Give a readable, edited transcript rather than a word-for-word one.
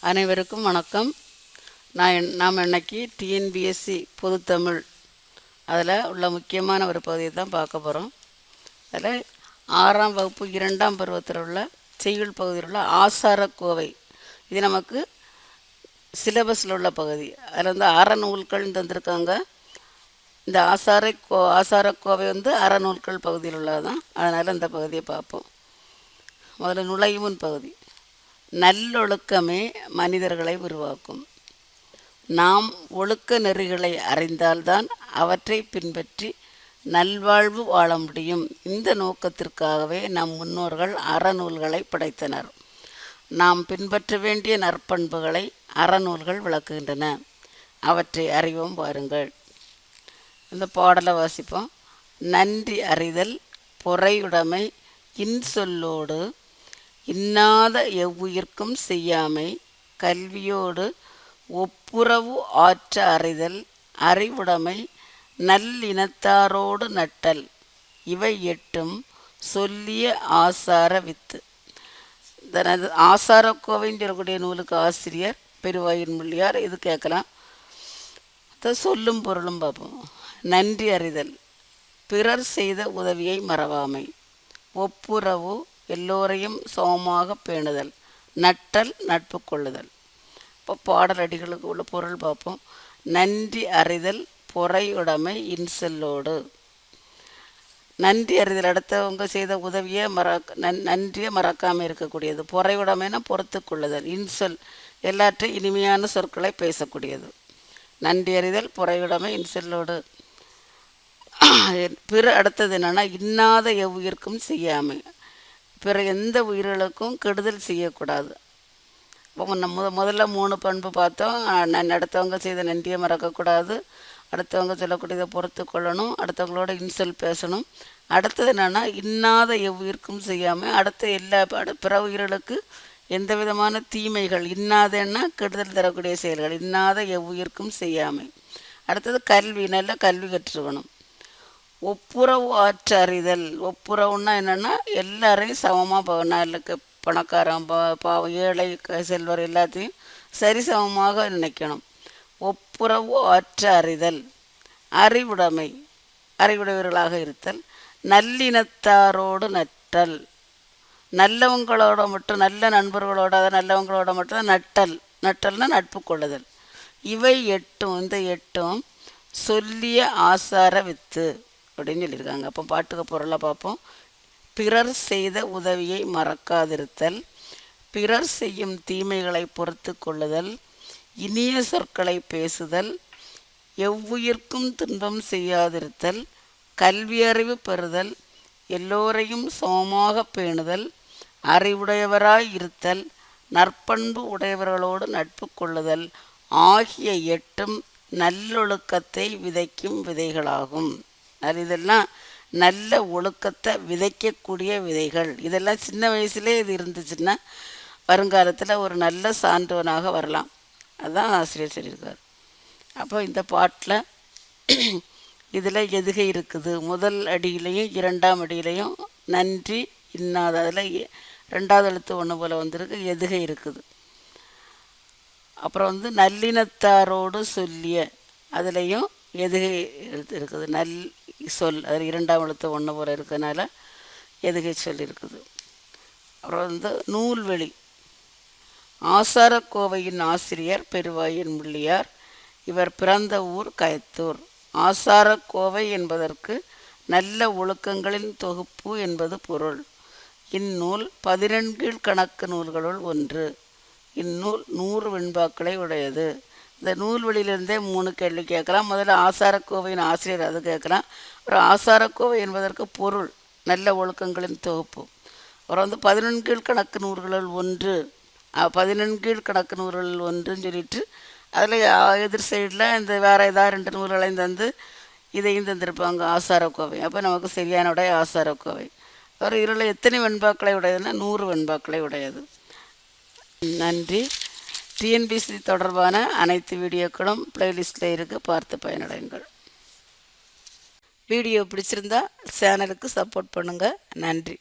அனைவருக்கும் வணக்கம். நாம் இன்னைக்கு டிஎன்பிஎஸ்சி பொதுத்தமிழ் அதில் உள்ள முக்கியமான ஒரு பகுதியை தான் பார்க்க போகிறோம். அதில் 6ஆம் வகுப்பு 2ஆம் பருவத்தில் உள்ள செய்யுள் பகுதியில் உள்ள ஆசாரக்கோவை, இது நமக்கு சிலபஸில் உள்ள பகுதி. அதில் வந்து அறநூல்கள் தந்திருக்காங்க. இந்த ஆசாரக்கோவை வந்து அறநூல்கள் பகுதியில் உள்ளது தான். அதனால் இந்த பகுதியை பார்ப்போம். முதல்ல நுழைமுன் பகுதி. நல்லொழுக்கமே மனிதர்களை உருவாக்கும். நாம் ஒழுக்க நெறிகளை அறிந்தால்தான் அவற்றை பின்பற்றி நல்வாழ்வு வாழ முடியும். இந்த நோக்கத்திற்காகவே நம் முன்னோர்கள் அறநூல்களை படைத்தனர். நாம் பின்பற்ற வேண்டிய நற்பண்புகளை அறநூல்கள் விளக்குகின்றன. அவற்றை அறிவோம் வாருங்கள். இந்த பாடலை வாசிப்போம். நன்றி அறிதல், பொறையுடைமை, இன்சொல்லோடு இன்னாத எவ்வுயிர்க்கும் செய்யாமை, கல்வியோடு ஒப்புரவு ஆற்ற அறிதல், அறிவுடைமை, நல்லினத்தாரோடு நட்டல், இவை 8ம் சொல்லிய ஆசார வித்து. ஆசாரக்கோவைன்னு சொல்லக்கூடிய நூலுக்கு ஆசிரியர் பெருவாயின் முள்ளியார். இது கேட்கலாம். சொல்லும் பொருளும் பார்ப்போம். நன்றி அறிதல், பிறர் செய்த உதவியை மறவாமை, ஒப்புரவு, எல்லோரையும் சமமாக பேணுதல், நட்டல், நட்பு கொள்ளுதல். இப்போ பாடல் அடிகளுக்கு உள்ள பொருள் பார்ப்போம். நன்றி அறிதல், பொறையுடைமை, இன்சொல்லோடு. நன்றி அறிதல் அடுத்தவங்க செய்த உதவியை நன்றியை மறக்காமல் இருக்கக்கூடியது. பொறையுடைமைனா பொறுத்து கொள்ளுதல். இன்சொல் எல்லாற்றையும் இனிமையான சொற்களை பேசக்கூடியது. நன்றி அறிதல், பொறையுடைமை, இன்சொல்லோடு. பிற அடுத்தது என்னென்னா இன்னாத எவ்வுயிர்க்கும் செய்யாமை, பிற எந்த உயிர்களுக்கும் கெடுதல் செய்யக்கூடாது. இப்போ முதல்ல 3 பண்பு பார்த்தோம். அடுத்தவங்க செய்த நன்றியை மறக்கக்கூடாது, அடுத்தவங்க சொல்லக்கூடியதை பொறுத்து கொள்ளணும், அடுத்தவங்களோட இன்சொல் பேசணும். அடுத்தது என்னென்னா இன்னாத எவ்வுயிர்க்கும் செய்யாமல், அடுத்த எல்லா பிற உயிர்களுக்கு எந்த விதமான தீமைகள், இன்னாதன்னா கெடுதல் தரக்கூடிய செயல்கள், இன்னாத எவ்வுயிர்க்கும் செய்யாமை. அடுத்தது கல்வி, நல்ல கல்வி கற்றுக்கணும். ஒப்புரவு ஆற்ற அறிதல், ஒப்புரவுன்னா என்னென்னா எல்லாரையும் சமமாக நல்ல பணக்காரன் பாவம் ஏழை செல்வர் எல்லாத்தையும் சரிசமமாக நினைக்கணும். ஒப்புரவு ஆற்ற அறிதல். அறிவுடைமை, அறிவுடையவர்களாக இருத்தல். நல்லினத்தாரோடு நட்டல், நல்லவங்களோட மட்டும், நல்ல நண்பர்களோட நல்லவங்களோட மட்டும் நட்டல். நட்டல்னா நட்பு கொள்ளுதல். இவை 8ம், இந்த 8ம் சொல்லிய ஆசார வித்து அப்படின்னு சொல்லியிருக்காங்க. அப்போ பாட்டுக்கு பொருளை பார்ப்போம். பிறர் செய்த உதவியை மறக்காதிருத்தல், பிறர் செய்யும் தீமைகளை பொறுத்து கொள்ளுதல், இனிய சொற்களை பேசுதல், எவ்வுயிர்க்கும் துன்பம் செய்யாதிருத்தல், கல்வியறிவு பெறுதல், எல்லோரையும் சமமாக பேணுதல், அறிவுடையவராய் இருத்தல், நற்பண்பு உடையவர்களோடு நட்பு கொள்ளுதல் ஆகிய 8ம் நல்லொழுக்கத்தை விதைக்கும் விதைகளாகும். இதெல்லாம் நல்ல ஒழுக்கத்தை விதைக்கக்கூடிய விதைகள். இதெல்லாம் சின்ன வயசுலேயே இது இருந்துச்சுன்னா வருங்காலத்தில் ஒரு நல்ல சான்றவனாக வரலாம். அதுதான் ஆசிரியர் சொல்லியிருக்கார். அப்போ இந்த பாட்டில் இதில் எதுகை இருக்குது. முதல் அடியிலையும் 2ஆம் அடியிலையும் நன்றி இன்னாத, அதில் 2வது எழுத்து 1 போல் வந்திருக்கு, எதுகை இருக்குது. அப்புறம் வந்து நல்லினத்தாரோடு சொல்லிய, அதுலேயும் எதுகை எழுத்து இருக்குது. நல் சொல், அதில் 2ஆம் எழுத்து 1 போல் இருக்கிறதுனால எதுகை சொல் இருக்குது. அப்புறம் வந்து நூல்வெளி. ஆசாரக்கோவையின் ஆசிரியர் பெருவாயின் முள்ளியார். இவர் பிறந்த ஊர் கயத்தூர். ஆசாரக்கோவை என்பதற்கு நல்ல ஒழுக்கங்களின் தொகுப்பு என்பது பொருள். இந்நூல் 14 கணக்கு நூல்களுள் ஒன்று. இந்நூல் 100 வெண்பாக்களை உடையது. இந்த நூல்வெளியிலிருந்தே 3 கேள்வி கேட்கலாம். முதல்ல ஆசாரக்கோவையின் ஆசிரியர் அது கேட்கலாம். அப்புறம் ஆசாரக்கோவை என்பதற்கு பொருள் நல்ல ஒழுக்கங்களின் தொகுப்பு. அப்புறம் வந்து 14 கணக்கு நூல்களுள் ஒன்று, 14 கணக்கு நூல்களில் ஒன்றுன்னு சொல்லிட்டு அதில் எதிர் சைடில் இந்த வேறு ஏதாவது 2 நூல்களையும் தந்து இதையும் தந்திருப்பாங்க ஆசாரக்கோவை. அப்போ நமக்கு சரியான உடைய ஆசாரக்கோவை. அப்புறம் இதில் எத்தனை வெண்பாக்களை உடையதுன்னா 100 வெண்பாக்களை உடையது. நன்றி. டிஎன்பிஎஸ்சி தொடர்பான அனைத்து வீடியோக்களும் பிளேலிஸ்ட்டில் இருக்குது, பார்த்து பயனடையுங்கள். வீடியோ பிடிச்சிருந்தா சேனலுக்கு சப்போர்ட் பண்ணுங்கள். நன்றி.